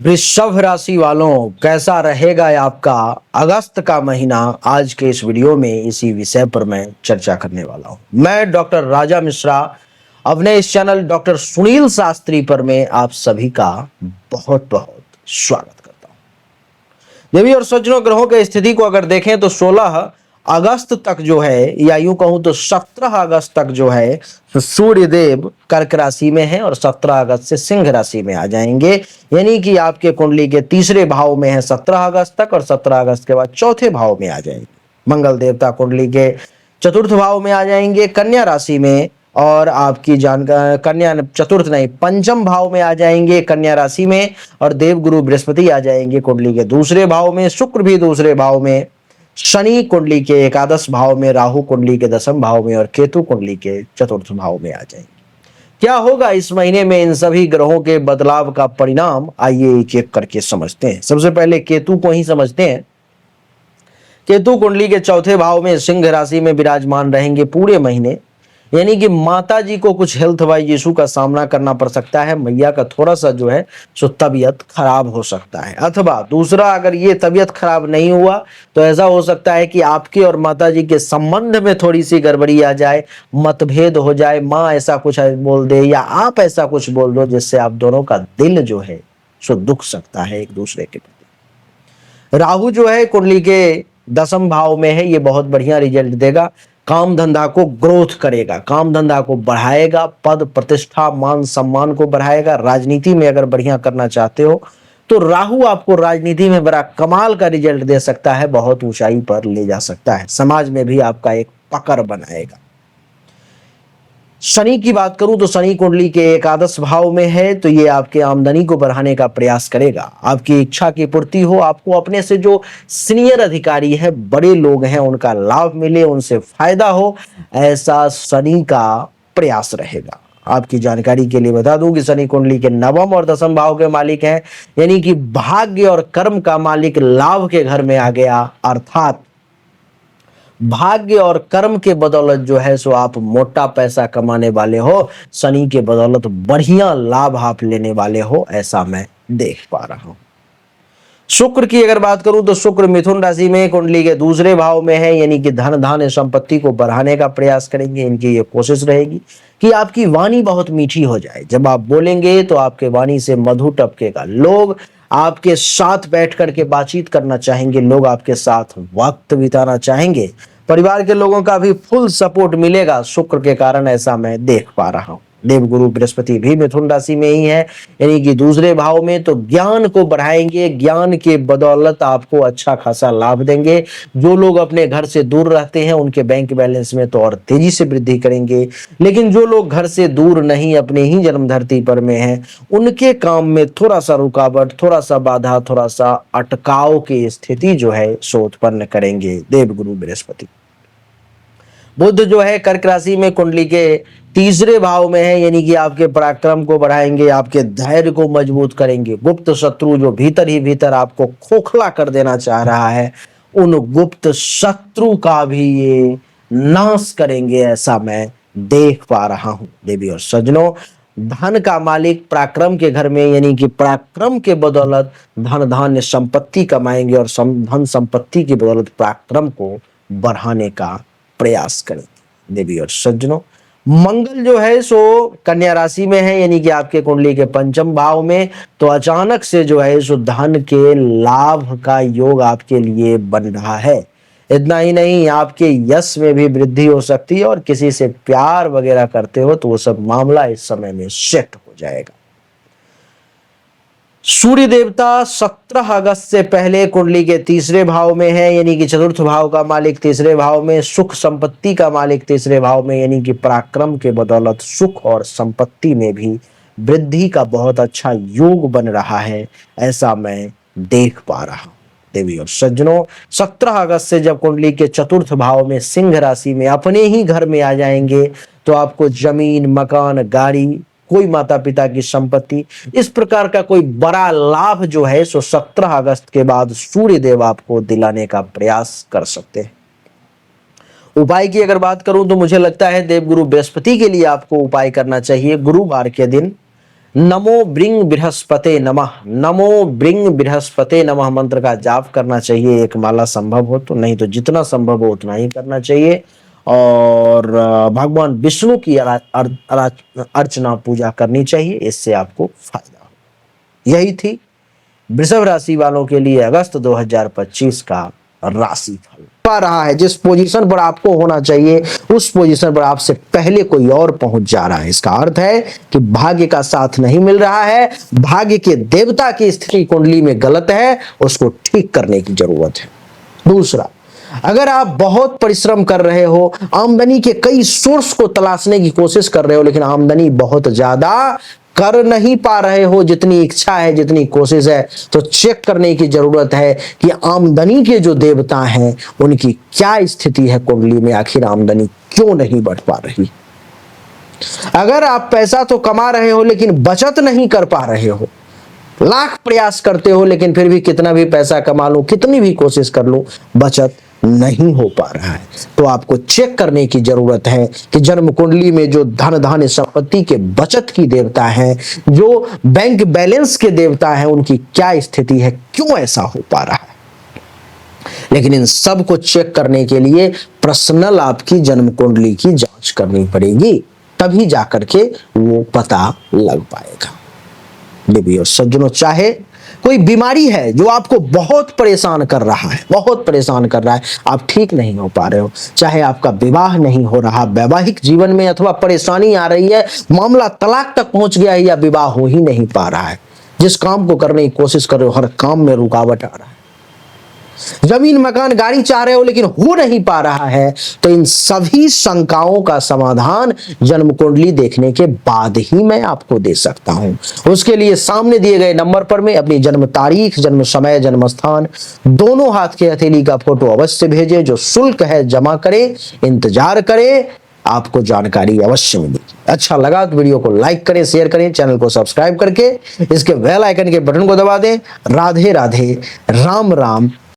वृषभ राशि वालों, कैसा रहेगा आपका अगस्त का महीना। आज के इस वीडियो में इसी विषय पर मैं चर्चा करने वाला हूं। मैं डॉक्टर राजा मिश्रा, अपने इस चैनल डॉक्टर सुनील शास्त्री पर मैं आप सभी का बहुत बहुत स्वागत करता हूं। देवी और सज्जनों, ग्रहों की स्थिति को अगर देखें तो 16 अगस्त तक जो है, या यूं कहूं तो 17 अगस्त तक जो है, सूर्य देव कर्क राशि में है और 17 अगस्त से सिंह राशि में आ जाएंगे। यानी कि आपके कुंडली के तीसरे भाव में है 17 अगस्त तक, और 17 अगस्त के बाद चौथे भाव में आ जाएंगे। मंगल देवता कुंडली के चतुर्थ भाव में आ जाएंगे, कन्या राशि में। और आपकी जानकारी, कन्या चतुर्थ नहीं, पंचम भाव में आ जाएंगे, कन्या राशि में। और देवगुरु बृहस्पति आ जाएंगे कुंडली के दूसरे भाव में, शुक्र भी दूसरे भाव में, शनि कुंडली के एकादश भाव में, राहु कुंडली के दसम भाव में, और केतु कुंडली के चतुर्थ भाव में आ जाएंगे। क्या होगा इस महीने में इन सभी ग्रहों के बदलाव का परिणाम, आइए एक एक करके समझते हैं। सबसे पहले केतु को ही समझते हैं। केतु कुंडली के चौथे भाव में सिंह राशि में विराजमान रहेंगे पूरे महीने। यानी कि माता जी को कुछ हेल्थ वाइज इशू का सामना करना पड़ सकता है। मैया का थोड़ा सा जो है सो तबीयत खराब हो सकता है। अथवा दूसरा, अगर ये तबीयत खराब नहीं हुआ तो ऐसा हो सकता है कि आपके और माता जी के संबंध में थोड़ी सी गड़बड़ी आ जाए, मतभेद हो जाए, माँ ऐसा कुछ बोल दे या आप ऐसा कुछ बोल दो, जिससे आप दोनों का दिल जो है सो दुख सकता है एक दूसरे के प्रति। राहु जो है कुंडली के दसम भाव में है, ये बहुत बढ़िया रिजल्ट देगा। काम धंधा को ग्रोथ करेगा, काम धंधा को बढ़ाएगा, पद प्रतिष्ठा मान सम्मान को बढ़ाएगा। राजनीति में अगर बढ़िया करना चाहते हो तो राहु आपको राजनीति में बड़ा कमाल का रिजल्ट दे सकता है, बहुत ऊंचाई पर ले जा सकता है, समाज में भी आपका एक पकड़ बनाएगा। शनि की बात करूं तो शनि कुंडली के एकादश भाव में है, तो ये आपके आमदनी को बढ़ाने का प्रयास करेगा। आपकी इच्छा की पूर्ति हो, आपको अपने से जो सीनियर अधिकारी है, बड़े लोग हैं, उनका लाभ मिले, उनसे फायदा हो, ऐसा शनि का प्रयास रहेगा। आपकी जानकारी के लिए बता दूं कि शनि कुंडली के नवम और दसम भाव के मालिक हैं। यानी कि भाग्य और कर्म का मालिक लाभ के घर में आ गया, अर्थात भाग्य और कर्म के बदौलत जो है सो आप मोटा पैसा कमाने वाले हो। शनि के बदौलत बढ़िया लाभ आप लेने वाले हो, ऐसा मैं देख पा रहा हूं। शुक्र की अगर बात करूं तो शुक्र मिथुन राशि में कुंडली के दूसरे भाव में है। यानी कि धन धान्य संपत्ति को बढ़ाने का प्रयास करेंगे। इनकी ये कोशिश रहेगी कि आपकी वाणी बहुत मीठी हो जाए। जब आप बोलेंगे तो आपके वाणी से मधु टपकेगा, लोग आपके साथ बैठ करके बातचीत करना चाहेंगे, लोग आपके साथ वक्त बिताना चाहेंगे। परिवार के लोगों का भी फुल सपोर्ट मिलेगा शुक्र के कारण, ऐसा मैं देख पा रहा हूं। देवगुरु बृहस्पति भी मिथुन राशि में ही है, यानी कि दूसरे भाव में, तो ज्ञान को बढ़ाएंगे। ज्ञान के बदौलत आपको अच्छा खासा लाभ देंगे। जो लोग अपने घर से दूर रहते हैं उनके बैंक बैलेंस में तो और तेजी से वृद्धि करेंगे। लेकिन जो लोग घर से दूर नहीं, अपने ही जन्म धरती पर में हैं, उनके काम में थोड़ा सा रुकावट, थोड़ा सा बाधा, थोड़ा सा अटकाव की स्थिति जो है सो उत्पन्न करेंगे देवगुरु बृहस्पति। बुध जो है कर्क राशि में कुंडली के तीसरे भाव में है। यानी कि आपके पराक्रम को बढ़ाएंगे, आपके धैर्य को मजबूत करेंगे। गुप्त शत्रु जो भीतर ही भीतर आपको खोखला कर देना चाह रहा है, उन गुप्त शत्रु का भी ये नाश करेंगे, ऐसा मैं देख पा रहा हूं। देवी और सज्जनों, धन का मालिक पराक्रम के घर में, यानी कि पराक्रम के बदौलत धन धान्य संपत्ति कमाएंगे, और धन संपत्ति की बदौलत पराक्रम को बढ़ाने का प्रयास करें। देवी और सज्जनों, मंगल जो है सो कन्या राशि में है, यानी कि आपके कुंडली के पंचम भाव में, तो अचानक से जो है सो धन के लाभ का योग आपके लिए बन रहा है। इतना ही नहीं, आपके यश में भी वृद्धि हो सकती है, और किसी से प्यार वगैरह करते हो तो वो सब मामला इस समय में सेट हो जाएगा। सूर्य देवता 17 अगस्त से पहले कुंडली के तीसरे भाव में है, यानी कि चतुर्थ भाव का मालिक तीसरे भाव में, सुख संपत्ति का मालिक तीसरे भाव में। यानी कि पराक्रम के बदौलत सुख और संपत्ति में भी वृद्धि का बहुत अच्छा योग बन रहा है, ऐसा मैं देख पा रहा हूं। देवी और सज्जनों, 17 अगस्त से जब कुंडली के चतुर्थ भाव में सिंह राशि में अपने ही घर में आ जाएंगे, तो आपको जमीन, मकान, गाड़ी, कोई माता पिता की संपत्ति, इस प्रकार का कोई बड़ा लाभ जो है सो 17 अगस्त के बाद सूर्य देव आपको दिलाने का प्रयास कर सकते हैं। उपाय की अगर बात करूं तो मुझे लगता है देवगुरु बृहस्पति के लिए आपको उपाय करना चाहिए। गुरुवार के दिन नमो ब्रिंग बृहस्पते नमः, नमो ब्रिंग बृहस्पते नमः मंत्र का जाप करना चाहिए। एक माला संभव हो तो, नहीं तो जितना संभव हो उतना ही करना चाहिए। और भगवान विष्णु की अर्चना पूजा करनी चाहिए, इससे आपको फायदा हो। यही थी वृषभ राशि वालों के लिए अगस्त 2025 का राशिफल। पा रहा है जिस पोजीशन पर आपको होना चाहिए उस पोजीशन पर आपसे पहले कोई और पहुंच जा रहा है। इसका अर्थ है कि भाग्य का साथ नहीं मिल रहा है, भाग्य के देवता की स्थिति कुंडली में गलत है, उसको ठीक करने की जरूरत है। दूसरा, अगर आप बहुत परिश्रम कर रहे हो, आमदनी के कई सोर्स को तलाशने की कोशिश कर रहे हो, लेकिन आमदनी बहुत ज्यादा कर नहीं पा रहे हो जितनी इच्छा है, जितनी कोशिश है, तो चेक करने की जरूरत है कि आमदनी के जो देवता हैं उनकी क्या स्थिति है कुंडली में, आखिर आमदनी क्यों नहीं बढ़ पा रही। अगर आप पैसा तो कमा रहे हो लेकिन बचत नहीं कर पा रहे हो, लाख प्रयास करते हो लेकिन फिर भी कितना भी पैसा कमा लूं, कितनी भी कोशिश कर लूं, बचत नहीं हो पा रहा है, तो आपको चेक करने की जरूरत है कि जन्म कुंडली में जो धन धान्य संपत्ति के बचत की देवता है, जो बैंक बैलेंस के देवता है, उनकी क्या स्थिति है, क्यों ऐसा हो पा रहा है। लेकिन इन सब को चेक करने के लिए पर्सनल आपकी जन्म कुंडली की जांच करनी पड़ेगी, तभी जाकर के वो पता लग पाएगा। देवियों सज्जनों, चाहे कोई बीमारी है जो आपको बहुत परेशान कर रहा है, बहुत परेशान कर रहा है, आप ठीक नहीं हो पा रहे हो, चाहे आपका विवाह नहीं हो रहा, वैवाहिक जीवन में अथवा परेशानी आ रही है, मामला तलाक तक पहुंच गया है या विवाह हो ही नहीं पा रहा है, जिस काम को करने की कोशिश कर रहे हो हर काम में रुकावट आ रहा है, जमीन मकान गाड़ी चाह रहे हो लेकिन हो नहीं पा रहा है, तो इन सभी शंकाओं का समाधान जन्म कुंडली देखने के बाद ही मैं आपको दे सकता हूं। उसके लिए सामने दिए गए नंबर पर मैं अपनी जन्म तारीख, जन्म समय, जन्म स्थान, दोनों हाथ के हथेली का फोटो अवश्य भेजें। जो शुल्क है जमा करें, इंतजार करें, आपको जानकारी अवश्य मिलेगी। अच्छा लगा तो वीडियो को लाइक करें, शेयर करें, चैनल को सब्सक्राइब करके इसके बेल आइकन के बटन को दबा दें। राधे राधे, राम राम।